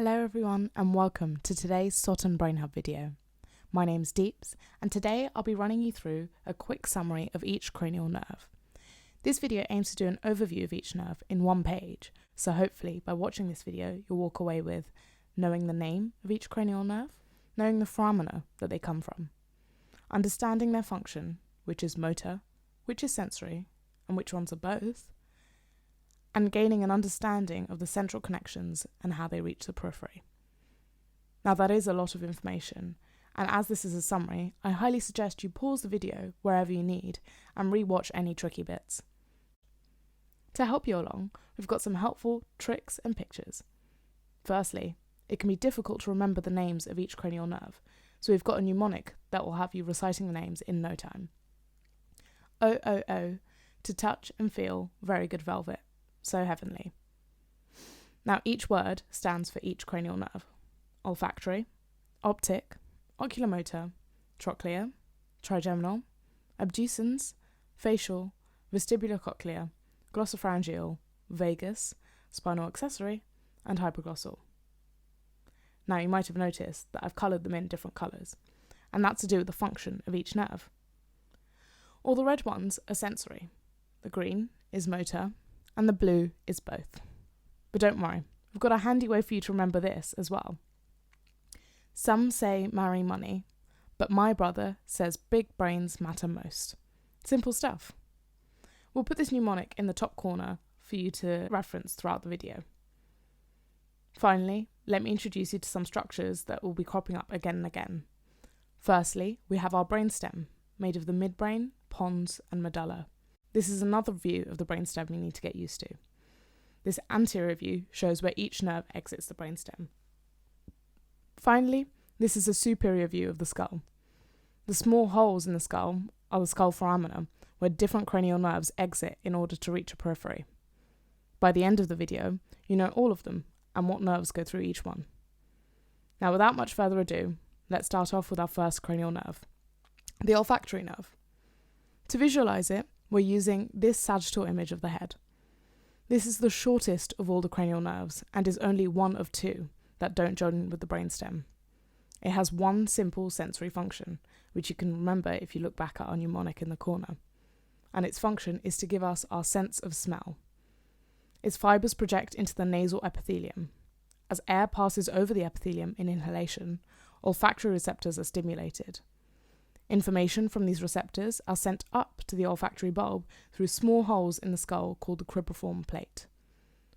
Hello everyone and welcome to today's Soton Brain Hub video. My name's Deeps and today I'll be running you through a quick summary of each cranial nerve. This video aims to do an overview of each nerve in one page, so hopefully by watching this video you'll walk away with knowing the name of each cranial nerve, knowing the foramina that they come from, understanding their function, which is motor, which is sensory, and which ones are both, and gaining an understanding of the central connections and how they reach the periphery. Now that is a lot of information, and as this is a summary, I highly suggest you pause the video wherever you need and re-watch any tricky bits. To help you along, we've got some helpful tricks and pictures. Firstly, it can be difficult to remember the names of each cranial nerve, so we've got a mnemonic that will have you reciting the names in no time. O, to touch and feel very good velvet. So heavenly. Now each word stands for each cranial nerve. Olfactory, optic, oculomotor, trochlear, trigeminal, abducens, facial, vestibulocochlear, glossopharyngeal, vagus, spinal accessory, and hypoglossal. Now you might have noticed that I've coloured them in different colours, and that's to do with the function of each nerve. All the red ones are sensory, the green is motor, and the blue is both. But don't worry, I've got a handy way for you to remember this as well. Some say marry money, but my brother says big brains matter most. Simple stuff. We'll put this mnemonic in the top corner for you to reference throughout the video. Finally, let me introduce you to some structures that will be cropping up again and again. Firstly, we have our brainstem, made of the midbrain, pons, and medulla. This is another view of the brainstem you need to get used to. This anterior view shows where each nerve exits the brainstem. Finally, this is a superior view of the skull. The small holes in the skull are the skull foramina, where different cranial nerves exit in order to reach a periphery. By the end of the video, you know all of them and what nerves go through each one. Now, without much further ado, let's start off with our first cranial nerve, the olfactory nerve. To visualize it, we're using this sagittal image of the head. This is the shortest of all the cranial nerves and is only one of two that don't join with the brainstem. It has one simple sensory function, which you can remember if you look back at our mnemonic in the corner, and its function is to give us our sense of smell. Its fibres project into the nasal epithelium. As air passes over the epithelium in inhalation, olfactory receptors are stimulated. Information from these receptors are sent up to the olfactory bulb through small holes in the skull called the cribriform plate.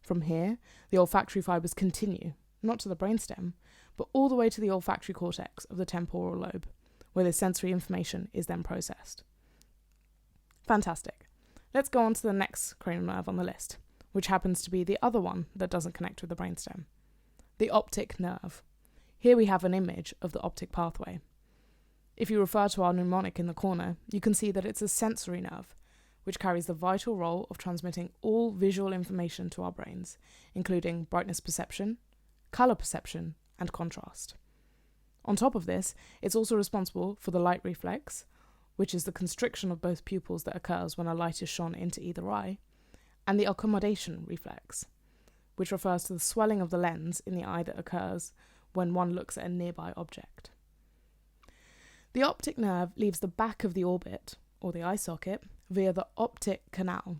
From here, the olfactory fibres continue, not to the brainstem, but all the way to the olfactory cortex of the temporal lobe, where the sensory information is then processed. Fantastic. Let's go on to the next cranial nerve on the list, which happens to be the other one that doesn't connect with the brainstem, the optic nerve. Here we have an image of the optic pathway. If you refer to our mnemonic in the corner, you can see that it's a sensory nerve, which carries the vital role of transmitting all visual information to our brains, including brightness perception, colour perception, and contrast. On top of this, it's also responsible for the light reflex, which is the constriction of both pupils that occurs when a light is shone into either eye, and the accommodation reflex, which refers to the swelling of the lens in the eye that occurs when one looks at a nearby object. The optic nerve leaves the back of the orbit, or the eye socket, via the optic canal.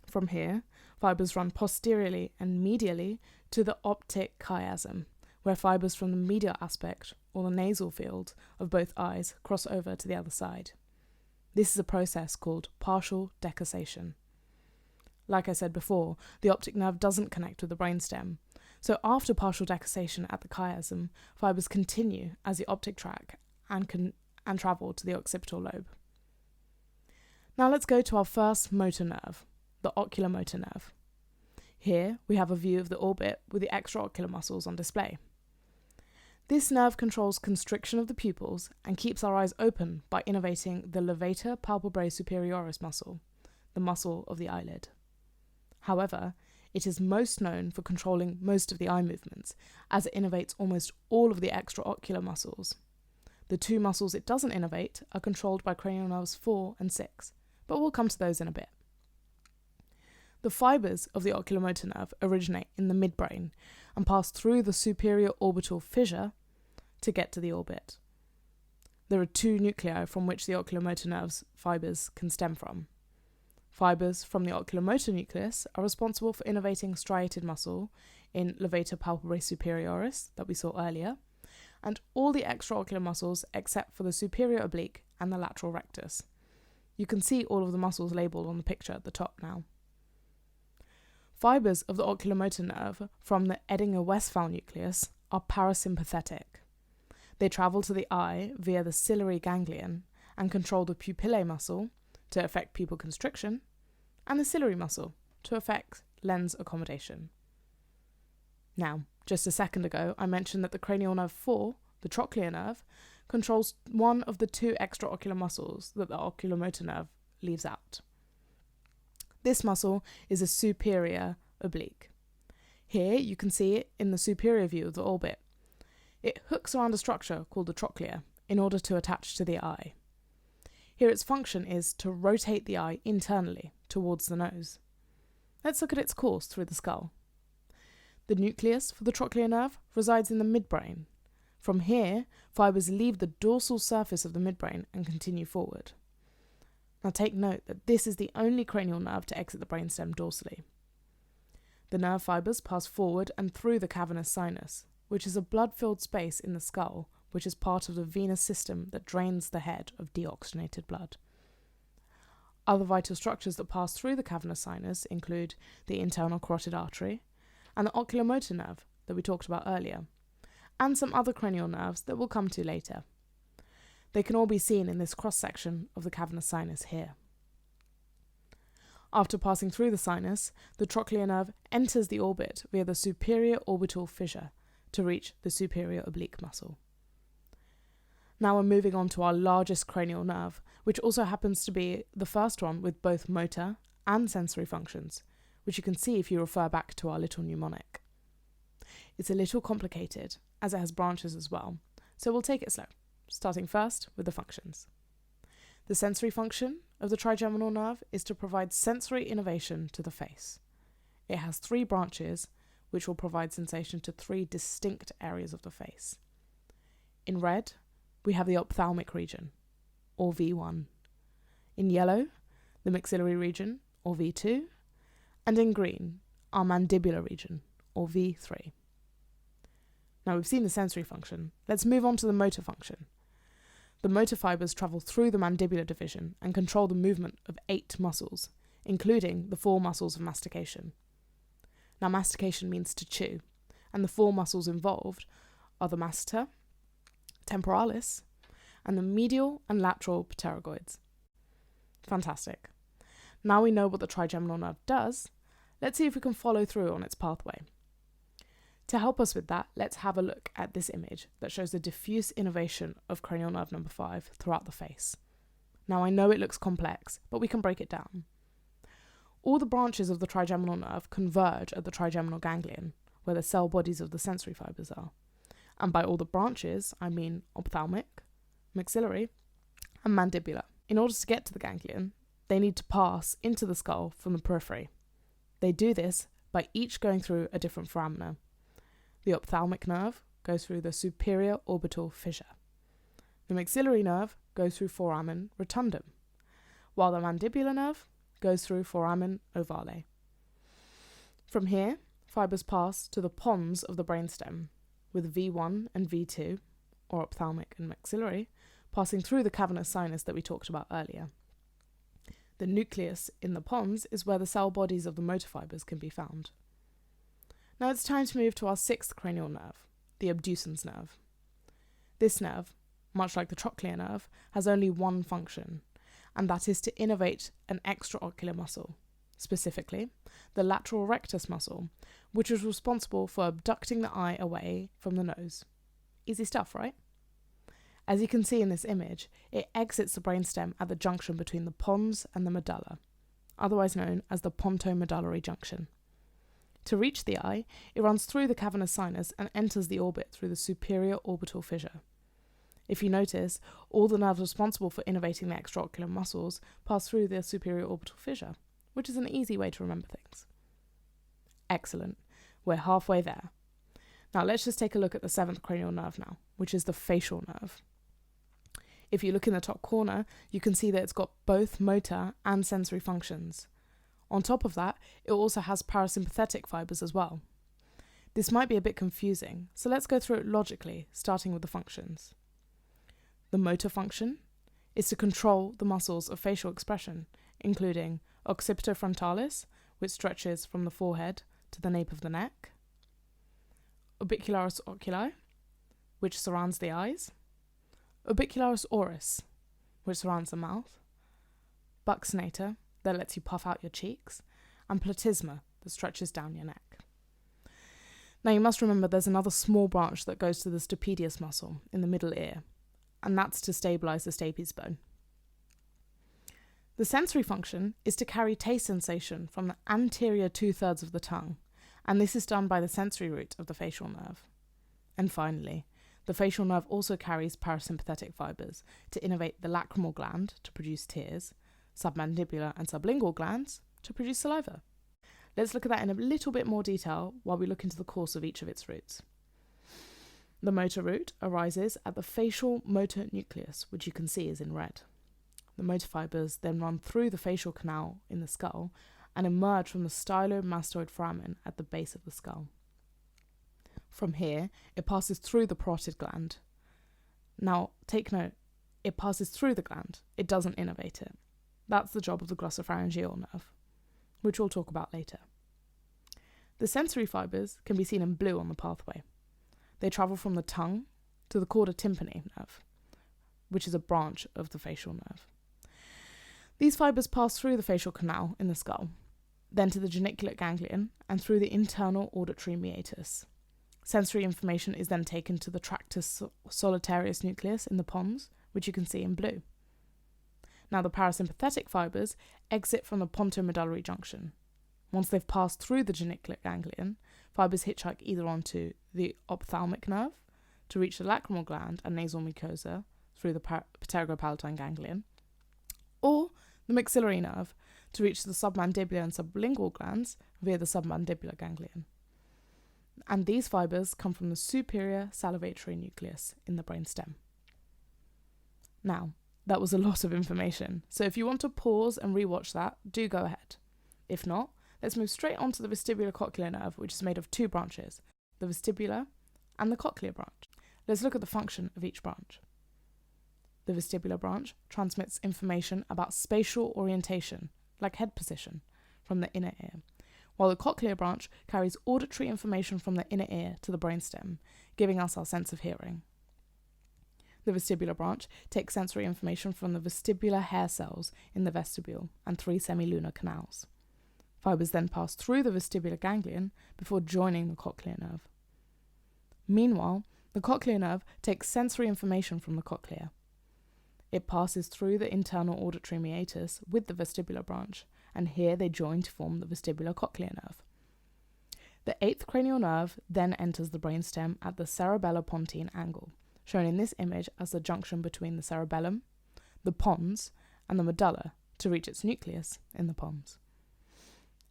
From here, fibres run posteriorly and medially to the optic chiasm, where fibres from the medial aspect, or the nasal field, of both eyes cross over to the other side. This is a process called partial decussation. Like I said before, the optic nerve doesn't connect with the brainstem, so after partial decussation at the chiasm, fibres continue as the optic tract and travel to the occipital lobe. Now let's go to our first motor nerve, the oculomotor nerve. Here we have a view of the orbit with the extraocular muscles on display. This nerve controls constriction of the pupils and keeps our eyes open by innervating the levator palpebrae superioris muscle, the muscle of the eyelid. However, it is most known for controlling most of the eye movements, as it innervates almost all of the extraocular muscles. The two muscles it doesn't innervate are controlled by cranial nerves 4 and 6, but we'll come to those in a bit. The fibres of the oculomotor nerve originate in the midbrain and pass through the superior orbital fissure to get to the orbit. There are two nuclei from which the oculomotor nerve's fibres can stem from. Fibres from the oculomotor nucleus are responsible for innervating striated muscle in levator palpebrae superioris that we saw earlier, and all the extraocular muscles except for the superior oblique and the lateral rectus. You can see all of the muscles labelled on the picture at the top now. Fibres of the oculomotor nerve from the Edinger-Westphal nucleus are parasympathetic. They travel to the eye via the ciliary ganglion and control the pupillae muscle to affect pupil constriction and the ciliary muscle to affect lens accommodation. Now, just a second ago, I mentioned that the cranial nerve 4, the trochlear nerve, controls one of the two extraocular muscles that the oculomotor nerve leaves out. This muscle is a superior oblique. Here you can see it in the superior view of the orbit. It hooks around a structure called the trochlear in order to attach to the eye. Here its function is to rotate the eye internally towards the nose. Let's look at its course through the skull. The nucleus for the trochlear nerve resides in the midbrain. From here, fibres leave the dorsal surface of the midbrain and continue forward. Now take note that this is the only cranial nerve to exit the brainstem dorsally. The nerve fibres pass forward and through the cavernous sinus, which is a blood-filled space in the skull, which is part of the venous system that drains the head of deoxygenated blood. Other vital structures that pass through the cavernous sinus include the internal carotid artery and the oculomotor nerve that we talked about earlier, and some other cranial nerves that we'll come to later. They can all be seen in this cross-section of the cavernous sinus here. After passing through the sinus, the trochlear nerve enters the orbit via the superior orbital fissure to reach the superior oblique muscle. Now we're moving on to our largest cranial nerve, which also happens to be the first one with both motor and sensory functions, which you can see if you refer back to our little mnemonic. It's a little complicated, as it has branches as well, so we'll take it slow, starting first with the functions. The sensory function of the trigeminal nerve is to provide sensory innervation to the face. It has 3 branches, which will provide sensation to 3 distinct areas of the face. In red, we have the ophthalmic region, or V1. In yellow, the maxillary region, or V2. And in green, our mandibular region, or V3. Now we've seen the sensory function. Let's move on to the motor function. The motor fibres travel through the mandibular division and control the movement of 8 muscles, including the 4 muscles of mastication. Now mastication means to chew, and the 4 muscles involved are the masseter, temporalis, and the medial and lateral pterygoids. Fantastic. Now we know what the trigeminal nerve does, let's see if we can follow through on its pathway. To help us with that, let's have a look at this image that shows the diffuse innervation of cranial nerve number 5 throughout the face. Now I know it looks complex, but we can break it down. All the branches of the trigeminal nerve converge at the trigeminal ganglion, where the cell bodies of the sensory fibres are. And by all the branches, I mean ophthalmic, maxillary, and mandibular. In order to get to the ganglion, they need to pass into the skull from the periphery. They do this by each going through a different foramina. The ophthalmic nerve goes through the superior orbital fissure. The maxillary nerve goes through foramen rotundum, while the mandibular nerve goes through foramen ovale. From here, fibres pass to the pons of the brainstem, with V1 and V2, or ophthalmic and maxillary, passing through the cavernous sinus that we talked about earlier. The nucleus in the pons is where the cell bodies of the motor fibres can be found. Now it's time to move to our 6th cranial nerve, the abducens nerve. This nerve, much like the trochlear nerve, has only one function, and that is to innervate an extraocular muscle, specifically the lateral rectus muscle, which is responsible for abducting the eye away from the nose. Easy stuff, right? As you can see in this image, it exits the brainstem at the junction between the pons and the medulla, otherwise known as the pontomedullary junction. To reach the eye, it runs through the cavernous sinus and enters the orbit through the superior orbital fissure. If you notice, all the nerves responsible for innervating the extraocular muscles pass through the superior orbital fissure, which is an easy way to remember things. Excellent. We're halfway there. Now let's just take a look at the 7th cranial nerve now, which is the facial nerve. If you look in the top corner, you can see that it's got both motor and sensory functions. On top of that, it also has parasympathetic fibres as well. This might be a bit confusing, so let's go through it logically, starting with the functions. The motor function is to control the muscles of facial expression, including occipitofrontalis, which stretches from the forehead to the nape of the neck, orbicularis oculi, which surrounds the eyes, orbicularis oris, which surrounds the mouth, buccinator, that lets you puff out your cheeks, and platysma, that stretches down your neck. Now you must remember there's another small branch that goes to the stapedius muscle in the middle ear, and that's to stabilise the stapes bone. The sensory function is to carry taste sensation from the anterior 2/3 of the tongue, and this is done by the sensory root of the facial nerve. And finally, the facial nerve also carries parasympathetic fibres to innervate the lacrimal gland to produce tears, submandibular and sublingual glands to produce saliva. Let's look at that in a little bit more detail while we look into the course of each of its roots. The motor root arises at the facial motor nucleus, which you can see is in red. The motor fibres then run through the facial canal in the skull and emerge from the stylomastoid foramen at the base of the skull. From here, it passes through the parotid gland. Now, take note, it passes through the gland, it doesn't innervate it. That's the job of the glossopharyngeal nerve, which we'll talk about later. The sensory fibres can be seen in blue on the pathway. They travel from the tongue to the chorda tympani nerve, which is a branch of the facial nerve. These fibres pass through the facial canal in the skull, then to the geniculate ganglion and through the internal auditory meatus. Sensory information is then taken to the tractus solitarius nucleus in the pons, which you can see in blue. Now the parasympathetic fibres exit from the pontomedullary junction. Once they've passed through the geniculate ganglion, fibres hitchhike either onto the ophthalmic nerve to reach the lacrimal gland and nasal mucosa through the pterygopalatine ganglion, or the maxillary nerve to reach the submandibular and sublingual glands via the submandibular ganglion. And these fibres come from the superior salivatory nucleus in the brainstem. Now, that was a lot of information, so if you want to pause and rewatch that, do go ahead. If not, let's move straight on to the vestibular-cochlear nerve, which is made of two branches, the vestibular and the cochlear branch. Let's look at the function of each branch. The vestibular branch transmits information about spatial orientation, like head position, from the inner ear, while the cochlear branch carries auditory information from the inner ear to the brainstem, giving us our sense of hearing. The vestibular branch takes sensory information from the vestibular hair cells in the vestibule and 3 semilunar canals. Fibres then pass through the vestibular ganglion before joining the cochlear nerve. Meanwhile, the cochlear nerve takes sensory information from the cochlea. It passes through the internal auditory meatus with the vestibular branch, and here they join to form the vestibular cochlear nerve. The 8th cranial nerve then enters the brainstem at the cerebellopontine angle, shown in this image as the junction between the cerebellum, the pons, and the medulla to reach its nucleus in the pons.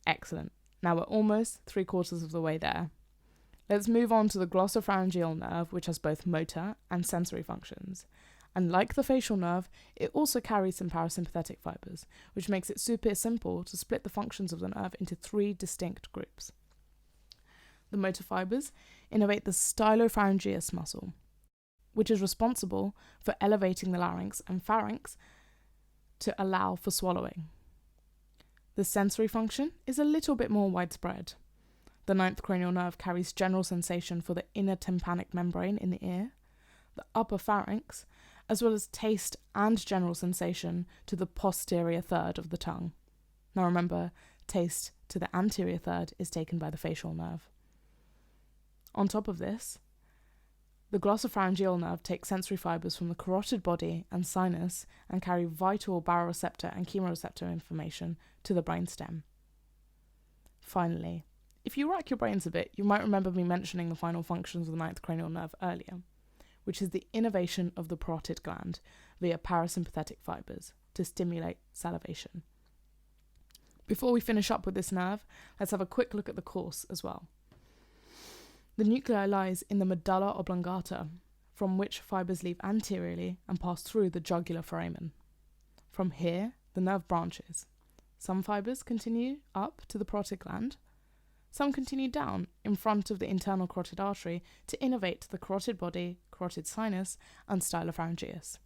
Excellent. Now we're almost 3/4 of the way there. Let's move on to the glossopharyngeal nerve, which has both motor and sensory functions. And like the facial nerve, it also carries some parasympathetic fibres, which makes it super simple to split the functions of the nerve into 3 distinct groups. The motor fibres innervate the stylopharyngeus muscle, which is responsible for elevating the larynx and pharynx to allow for swallowing. The sensory function is a little bit more widespread. The 9th cranial nerve carries general sensation for the inner tympanic membrane in the ear, the upper pharynx, as well as taste and general sensation to the posterior third of the tongue. Now remember, taste to the anterior third is taken by the facial nerve. On top of this, the glossopharyngeal nerve takes sensory fibres from the carotid body and sinus and carry vital baroreceptor and chemoreceptor information to the brainstem. Finally, if you rack your brains a bit, you might remember me mentioning the final functions of the 9th cranial nerve earlier, which is the innervation of the parotid gland via parasympathetic fibres to stimulate salivation. Before we finish up with this nerve, let's have a quick look at the course as well. The nuclei lies in the medulla oblongata, from which fibres leave anteriorly and pass through the jugular foramen. From here, the nerve branches. Some fibres continue up to the parotid gland, some continue down in front of the internal carotid artery to innervate the carotid body, carotid sinus, and stylopharyngeus,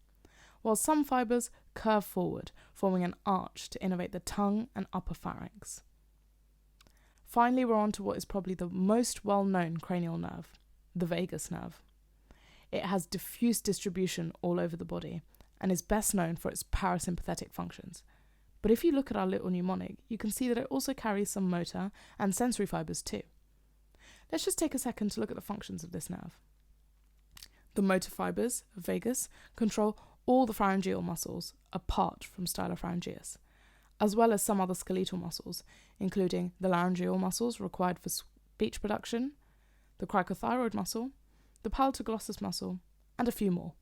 while some fibres curve forward, forming an arch to innervate the tongue and upper pharynx. Finally, we're on to what is probably the most well-known cranial nerve, the vagus nerve. It has diffuse distribution all over the body and is best known for its parasympathetic functions. But if you look at our little mnemonic, you can see that it also carries some motor and sensory fibres too. Let's just take a second to look at the functions of this nerve. The motor fibres of vagus control all the pharyngeal muscles apart from stylopharyngeus, as well as some other skeletal muscles, including the laryngeal muscles required for speech production, the cricothyroid muscle, the palatal-glossus muscle, and a few more.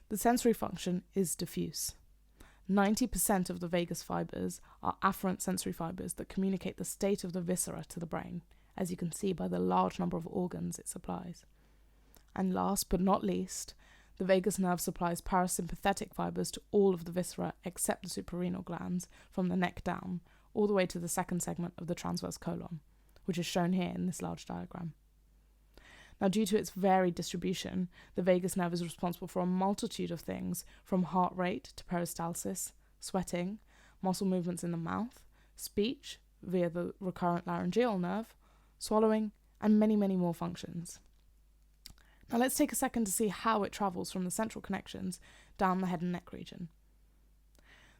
The sensory function is diffuse. 90% of the vagus fibres are afferent sensory fibres that communicate the state of the viscera to the brain, as you can see by the large number of organs it supplies. And last but not least, the vagus nerve supplies parasympathetic fibres to all of the viscera except the suprarenal glands from the neck down, all the way to the second segment of the transverse colon, which is shown here in this large diagram. Now, due to its varied distribution, the vagus nerve is responsible for a multitude of things, from heart rate to peristalsis, sweating, muscle movements in the mouth, speech via the recurrent laryngeal nerve, swallowing, and many, many more functions. Now let's take a second to see how it travels from the central connections down the head and neck region.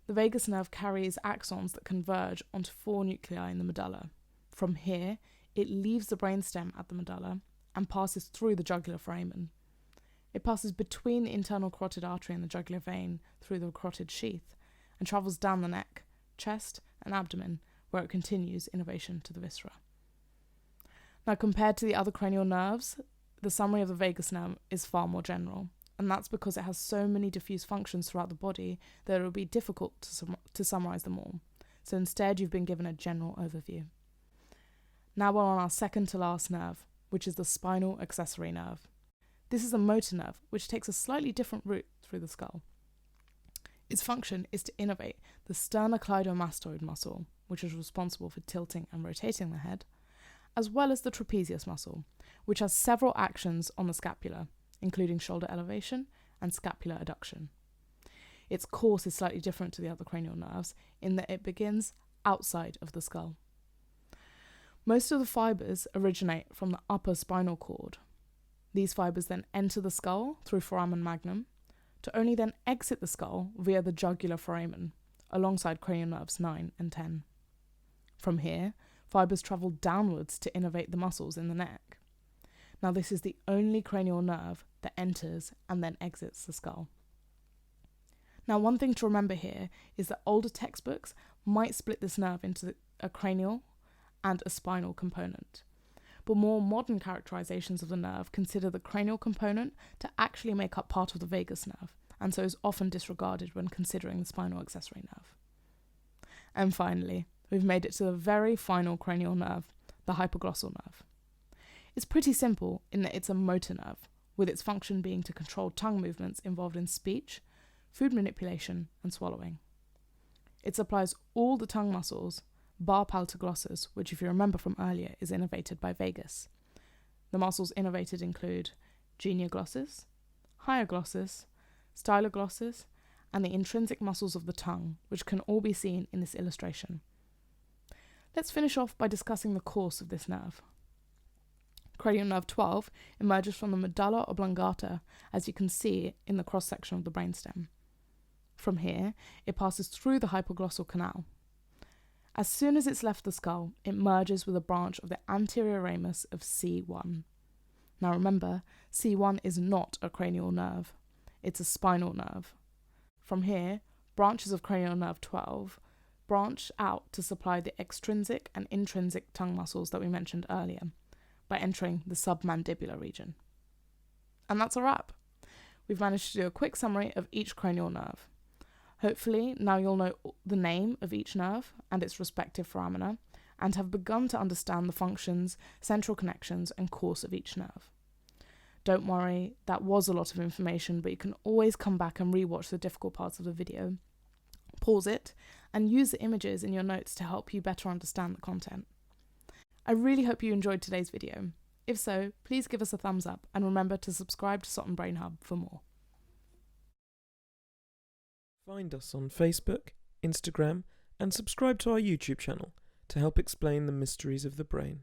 The vagus nerve carries axons that converge onto 4 nuclei in the medulla. From here, it leaves the brainstem at the medulla and passes through the jugular foramen. It passes between the internal carotid artery and the jugular vein through the carotid sheath and travels down the neck, chest, and abdomen, where it continues innervation to the viscera. Now, compared to the other cranial nerves, the summary of the vagus nerve is far more general, and that's because it has so many diffuse functions throughout the body that it will be difficult to summarize them all. So instead, you've been given a general overview. Now we're on our second to last nerve, which is the spinal accessory nerve. This is a motor nerve which takes a slightly different route through the skull. Its function is to innervate the sternocleidomastoid muscle, which is responsible for tilting and rotating the head, as well as the trapezius muscle, which has several actions on the scapula, including shoulder elevation and scapular adduction. Its course is slightly different to the other cranial nerves in that it begins outside of the skull. Most of the fibres originate from the upper spinal cord. These fibres then enter the skull through foramen magnum, to only then exit the skull via the jugular foramen, alongside cranial nerves 9 and 10. From here, fibres travel downwards to innervate the muscles in the neck. Now, this is the only cranial nerve that enters and then exits the skull. Now, one thing to remember here is that older textbooks might split this nerve into a cranial and a spinal component. But more modern characterizations of the nerve consider the cranial component to actually make up part of the vagus nerve, and so is often disregarded when considering the spinal accessory nerve. And finally, we've made it to the very final cranial nerve, the hypoglossal nerve. It's pretty simple in that it's a motor nerve, with its function being to control tongue movements involved in speech, food manipulation, and swallowing. It supplies all the tongue muscles, bar palatal-glossus, which, if you remember from earlier, is innervated by vagus. The muscles innervated include genioglossus, hyoglossus, styloglossus, and the intrinsic muscles of the tongue, which can all be seen in this illustration. Let's finish off by discussing the course of this nerve. Cranial nerve 12 emerges from the medulla oblongata, as you can see in the cross-section of the brainstem. From here, it passes through the hypoglossal canal. As soon as it's left the skull, it merges with a branch of the anterior ramus of C1. Now remember, C1 is not a cranial nerve. It's a spinal nerve. From here, branches of cranial nerve 12 branch out to supply the extrinsic and intrinsic tongue muscles that we mentioned earlier by entering the submandibular region. And that's a wrap. We've managed to do a quick summary of each cranial nerve. Hopefully, now you'll know the name of each nerve and its respective foramina, and have begun to understand the functions, central connections, and course of each nerve. Don't worry, that was a lot of information, but you can always come back and rewatch the difficult parts of the video. Pause it, and use the images in your notes to help you better understand the content. I really hope you enjoyed today's video. If so, please give us a thumbs up and remember to subscribe to Soton Brain Hub for more. Find us on Facebook, Instagram, and subscribe to our YouTube channel to help explain the mysteries of the brain.